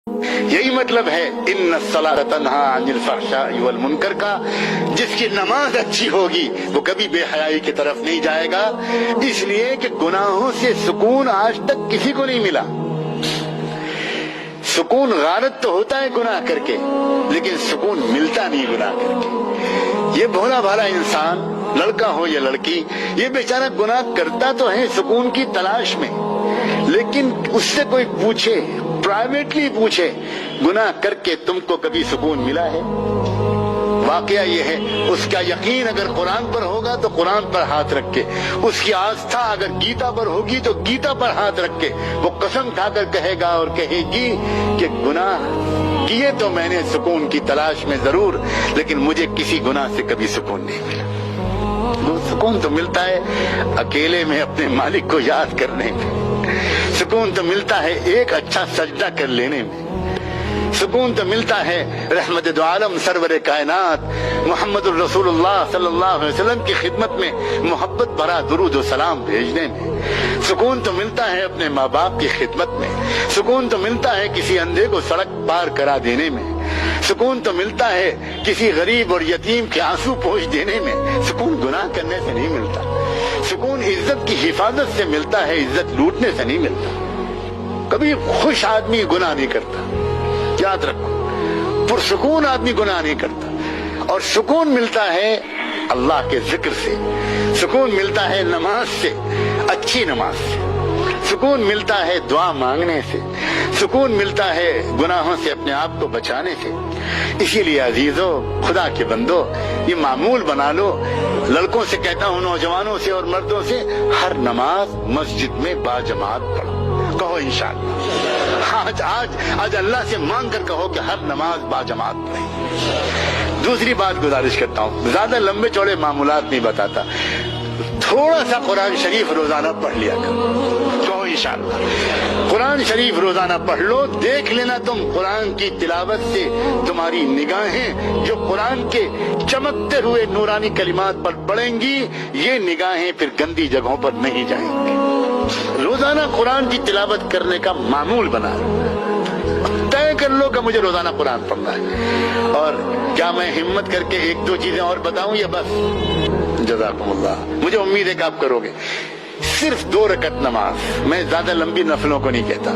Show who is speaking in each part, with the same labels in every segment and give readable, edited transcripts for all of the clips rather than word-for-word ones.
Speaker 1: یہی مطلب ہے ان الصلاۃ تنہا عن الفحشاء والمنکر کا، جس کی نماز اچھی ہوگی وہ کبھی بے حیائی کی طرف نہیں جائے گا، اس لیے کہ گناہوں سے سکون آج تک کسی کو نہیں ملا۔ سکون غارت تو ہوتا ہے گناہ کر کے، لیکن سکون ملتا نہیں گناہ کر کے۔ یہ بھولا بھالا انسان، لڑکا ہو یا لڑکی، یہ بیچارہ گناہ کرتا تو ہے سکون کی تلاش میں، لیکن اس سے کوئی پوچھے، پرائیویٹلی پوچھے، گناہ کر کے تم کو کبھی سکون ملا ہے؟ واقعہ یہ ہے، اس کا یقین اگر قرآن پر ہوگا تو قرآن پر ہاتھ رکھ کے، اس کی آستھا اگر گیتا پر ہوگی تو گیتا پر ہاتھ رکھ کے وہ قسم کھا کر کہے گا اور کہے گی کہ گناہ کیے تو میں نے سکون کی تلاش میں ضرور، لیکن مجھے کسی گناہ سے کبھی سکون نہیں ملا۔ سکون تو ملتا ہے اکیلے میں اپنے مالک کو یاد کرنے میں، سکون تو ملتا ہے ایک اچھا سجدہ کر لینے میں، سکون تو ملتا ہے رحمت دو عالم سرور کائنات محمد الرسول اللہ صلی اللہ علیہ وسلم کی خدمت میں محبت بھرا درود و سلام بھیجنے میں، سکون تو ملتا ہے اپنے ماں باپ کی خدمت میں، سکون تو ملتا ہے کسی اندھے کو سڑک پار کرا دینے میں، سکون تو ملتا ہے کسی غریب اور یتیم کے آنسو پوچھ دینے میں۔ سکون گناہ کرنے سے نہیں ملتا، سکون عزت کی حفاظت سے ملتا ہے، عزت لوٹنے سے نہیں ملتا۔ کبھی خوش آدمی گناہ نہیں کرتا، یاد رکھو، پرسکون آدمی گناہ نہیں کرتا۔ اور سکون ملتا ہے اللہ کے ذکر سے، سکون ملتا ہے نماز سے، اچھی نماز سے، سکون ملتا ہے دعا مانگنے سے، سکون ملتا ہے گناہوں سے اپنے آپ کو بچانے سے۔ اسی لیے عزیزو، خدا کے بندو، یہ معمول بنا لو، لڑکوں سے کہتا ہوں، نوجوانوں سے اور مردوں سے، ہر نماز مسجد میں باجماعت پڑھو۔ کہو انشاءاللہ، آج اللہ سے مانگ کر کہو کہ ہر نماز باجماعت پڑھیں۔ دوسری بات گزارش کرتا ہوں، زیادہ لمبے چوڑے معمولات نہیں بتاتا، تھوڑا سا قرآن شریف روزانہ پڑھ لیا کرو۔ کہو انشاءاللہ، قرآن شریف روزانہ پڑھ لو، دیکھ لینا تم قرآن کی تلاوت سے تمہاری نگاہیں جو قرآن کے چمکتے ہوئے نورانی کلمات پر پڑیں گی، یہ نگاہیں پھر گندی جگہوں پر نہیں جائیں گی۔ روزانہ قرآن کی تلاوت کرنے کا معمول بنا طے کر لو کہ مجھے روزانہ قرآن پڑھنا ہے۔ اور کیا میں ہمت کر کے ایک دو چیزیں اور بتاؤں یا بس؟ جزاکم اللہ، مجھے امید ہے کہ آپ کرو گے۔ صرف 2 رکعت نماز، میں زیادہ لمبی نفلوں کو نہیں کہتا،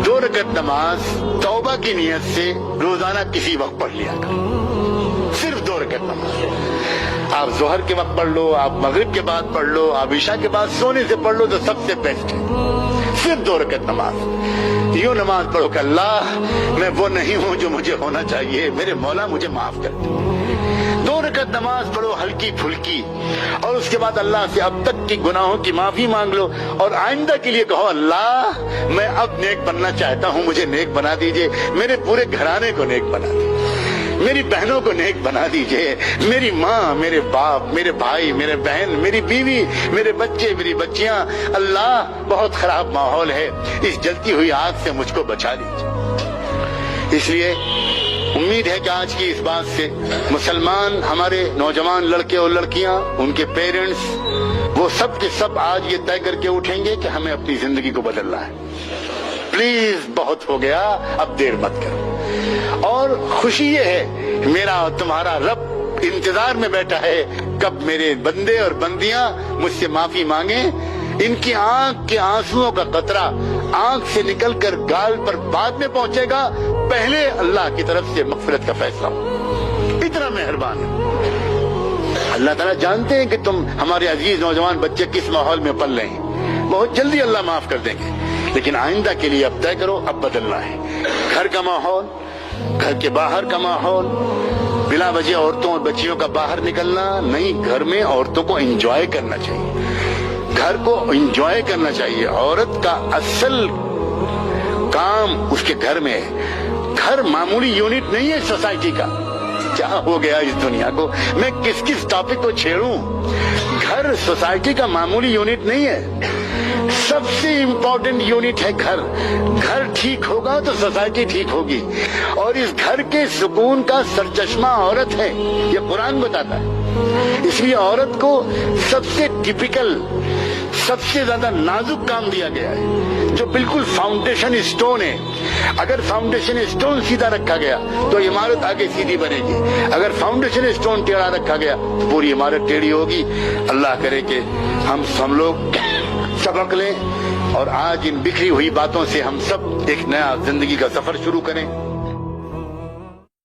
Speaker 1: 2 رکعت نماز توبہ کی نیت سے روزانہ کسی وقت پڑھ لیا کرو، صرف 2 رکعت نماز۔ آپ ظہر کے وقت پڑھ لو، آپ مغرب کے بعد پڑھ لو، آپ عشاء کے بعد سونے سے پڑھ لو تو سب سے بیسٹ ہے۔ صرف 2 رکعت نماز، یوں نماز پڑھو کہ اللہ میں وہ نہیں ہوں جو مجھے ہونا چاہیے، میرے مولا مجھے معاف کر دے۔ 2 رکعت نماز پڑھو ہلکی پھلکی، اور اس کے بعد اللہ سے اب تک کی گناہوں کی معافی مانگ لو، اور آئندہ کے لیے کہو اللہ میں اب نیک بننا چاہتا ہوں، مجھے نیک بنا دیجئے، میرے پورے گھرانے کو نیک بنا دیجئے، میری بہنوں کو نیک بنا دیجئے، میری ماں، میرے باپ، میرے بھائی، میرے بہن، میری بیوی، میرے بچے، میری بچیاں، اللہ بہت خراب ماحول ہے، اس جلتی ہوئی آگ سے مجھ کو بچا لیجئے۔ اس لیے امید ہے کہ آج کی اس بات سے مسلمان، ہمارے نوجوان لڑکے اور لڑکیاں، ان کے پیرنٹس، وہ سب کے سب آج یہ طے کر کے اٹھیں گے کہ ہمیں اپنی زندگی کو بدلنا ہے۔ پلیز بہت ہو گیا، اب دیر مت کرو۔ اور خوشی یہ ہے، میرا اور تمہارا رب انتظار میں بیٹھا ہے کب میرے بندے اور بندیاں مجھ سے معافی مانگیں، ان کی آنکھ کے آنسوؤں کا قطرہ آنکھ سے نکل کر گال پر بعد میں پہنچے گا، پہلے اللہ کی طرف سے مغفرت کا فیصلہ ہو۔ اتنا مہربان ہے اللہ تعالیٰ، جانتے ہیں کہ تم ہمارے عزیز نوجوان بچے کس ماحول میں پل رہے ہیں، بہت جلدی اللہ معاف کر دیں گے، لیکن آئندہ کے لیے اب طے کرو، اب بدلنا ہے۔ گھر کا ماحول، گھر کے باہر کا ماحول، بلا وجہ عورتوں اور بچیوں کا باہر نکلنا نہیں، گھر میں عورتوں کو انجوائے کرنا چاہیے، گھر کو انجوائے کرنا چاہیے۔ عورت کا اصل کام اس کے گھر میں ہے، گھر معمولی یونٹ نہیں ہے سوسائٹی کا۔ کیا ہو گیا اس دنیا کو، میں کس ٹاپک کو چھیڑوں؟ گھر سوسائٹی کا معمولی یونٹ نہیں ہے، سب سے امپورٹنٹ یونٹ ہے گھر۔ گھر ٹھیک ہوگا تو سوسائٹی ٹھیک ہوگی، اور اس گھر کے سکون کا سرچشمہ عورت ہے، یہ قرآن بتاتا ہے۔ اس لیے عورت کو سب سے ٹپیکل، سب سے زیادہ نازک کام دیا گیا ہے، جو بالکل فاؤنڈیشن اسٹون ہے۔ اگر فاؤنڈیشن اسٹون سیدھا رکھا گیا تو عمارت آگے سیدھی بنے گی، اگر فاؤنڈیشن اسٹون ٹیڑھا رکھا گیا تو پوری عمارت ٹیڑھی ہوگی۔ اللہ کرے کہ ہم لوگ سبق لیں اور آج ان بکھری ہوئی باتوں سے ہم سب ایک نیا زندگی کا سفر شروع کریں۔